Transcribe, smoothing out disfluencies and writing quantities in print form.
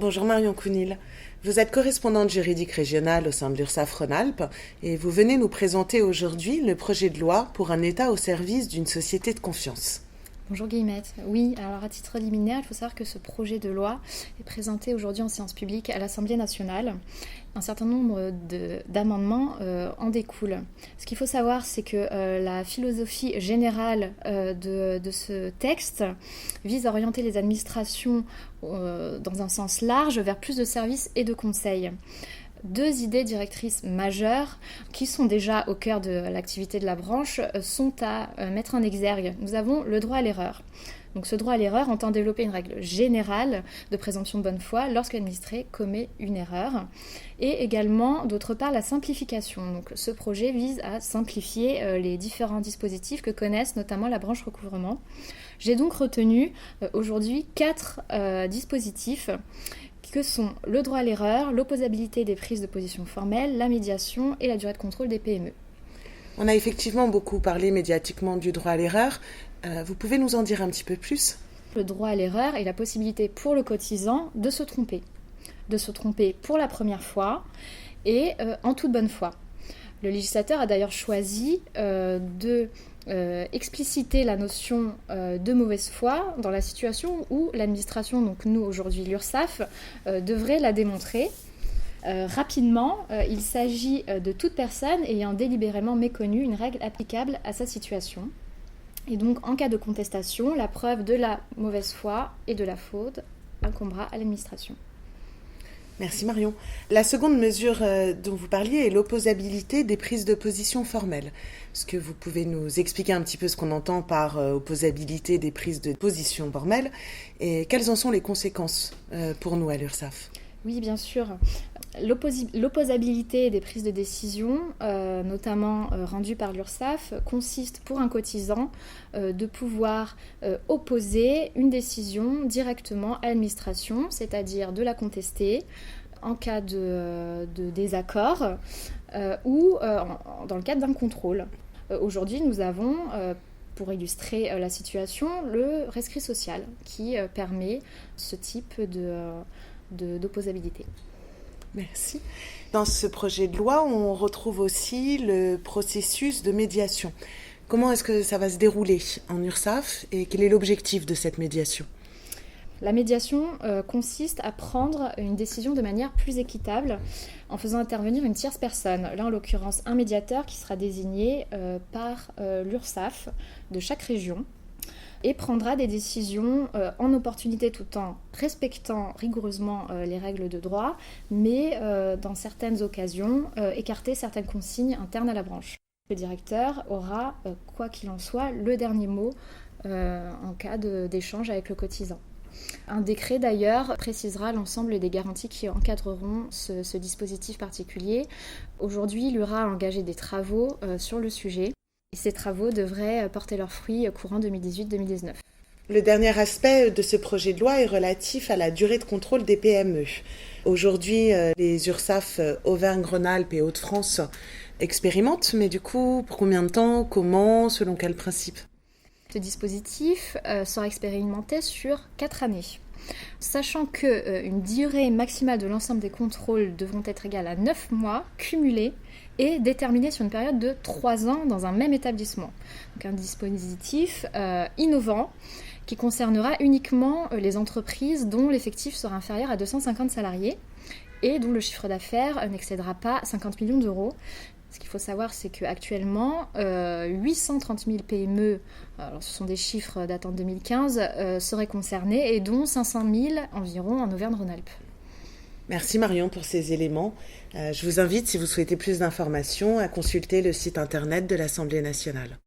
Bonjour Marion Counil, vous êtes correspondante juridique régionale au sein de l'URSSAF Rhône-Alpes et vous venez nous présenter aujourd'hui le projet de loi pour un État au service d'une société de confiance. Bonjour Guillemette. Oui, alors à titre liminaire, il faut savoir que ce projet de loi est présenté aujourd'hui en séance publique à l'Assemblée nationale. Un certain nombre d'amendements en découlent. Ce qu'il faut savoir, c'est que la philosophie générale de ce texte vise à orienter les administrations dans un sens large vers plus de services et de conseils. Deux idées directrices majeures qui sont déjà au cœur de l'activité de la branche sont à mettre en exergue. Nous avons le droit à l'erreur. Donc ce droit à l'erreur entend développer une règle générale de présomption de bonne foi lorsque l'administré commet une erreur. Et également, d'autre part, la simplification. Donc ce projet vise à simplifier les différents dispositifs que connaissent notamment la branche recouvrement. J'ai donc retenu aujourd'hui 4 dispositifs que sont le droit à l'erreur, l'opposabilité des prises de position formelles, la médiation et la durée de contrôle des PME. On a effectivement beaucoup parlé médiatiquement du droit à l'erreur. Vous pouvez nous en dire un petit peu plus ? Le droit à l'erreur est la possibilité pour le cotisant de se tromper pour la première fois et en toute bonne foi. Le législateur a d'ailleurs choisi de expliciter la notion de mauvaise foi dans la situation où l'administration, donc nous aujourd'hui l'URSSAF, devrait la démontrer. Rapidement, il s'agit de toute personne ayant délibérément méconnu une règle applicable à sa situation. Et donc, en cas de contestation, la preuve de la mauvaise foi et de la faute incombera à l'administration. Merci Marion. La seconde mesure dont vous parliez est l'opposabilité des prises de position formelles. Est-ce que vous pouvez nous expliquer un petit peu ce qu'on entend par opposabilité des prises de position formelles et quelles en sont les conséquences pour nous à l'URSSAF ? Oui, bien sûr. L'opposabilité des prises de décision, notamment rendues par l'URSSAF, consiste pour un cotisant de pouvoir opposer une décision directement à l'administration, c'est-à-dire de la contester en cas de désaccord ou dans le cadre d'un contrôle. Aujourd'hui, nous avons, pour illustrer la situation, le rescrit social qui permet ce type d'opposabilité. Merci. Dans ce projet de loi, on retrouve aussi le processus de médiation. Comment est-ce que ça va se dérouler en URSSAF et quel est l'objectif de cette médiation ? La médiation consiste à prendre une décision de manière plus équitable en faisant intervenir une tierce personne, là en l'occurrence un médiateur qui sera désigné par l'URSSAF de chaque région et prendra des décisions en opportunité tout en respectant rigoureusement les règles de droit, mais dans certaines occasions, écarter certaines consignes internes à la branche. Le directeur aura, quoi qu'il en soit, le dernier mot en cas d'échange avec le cotisant. Un décret d'ailleurs précisera l'ensemble des garanties qui encadreront ce dispositif particulier. Aujourd'hui, l'URA a engagé des travaux sur le sujet. Et ces travaux devraient porter leurs fruits courant 2018-2019. Le dernier aspect de ce projet de loi est relatif à la durée de contrôle des PME. Aujourd'hui, les URSSAF Auvergne-Rhône-Alpes et Hauts-de-France expérimentent, mais du coup, pour combien de temps, comment, selon quel principe ? Ce dispositif sera expérimenté sur 4 années. Sachant qu'une durée maximale de l'ensemble des contrôles devront être égale à 9 mois cumulés et déterminée sur une période de 3 ans dans un même établissement. Donc un dispositif innovant qui concernera uniquement les entreprises dont l'effectif sera inférieur à 250 salariés et dont le chiffre d'affaires n'excédera pas 50 millions d'euros. Ce qu'il faut savoir, c'est qu'actuellement, 830 000 PME, alors ce sont des chiffres datant de 2015, seraient concernés et dont 500 000 environ en Auvergne-Rhône-Alpes. Merci Marion pour ces éléments. Je vous invite, si vous souhaitez plus d'informations, à consulter le site internet de l'Assemblée nationale.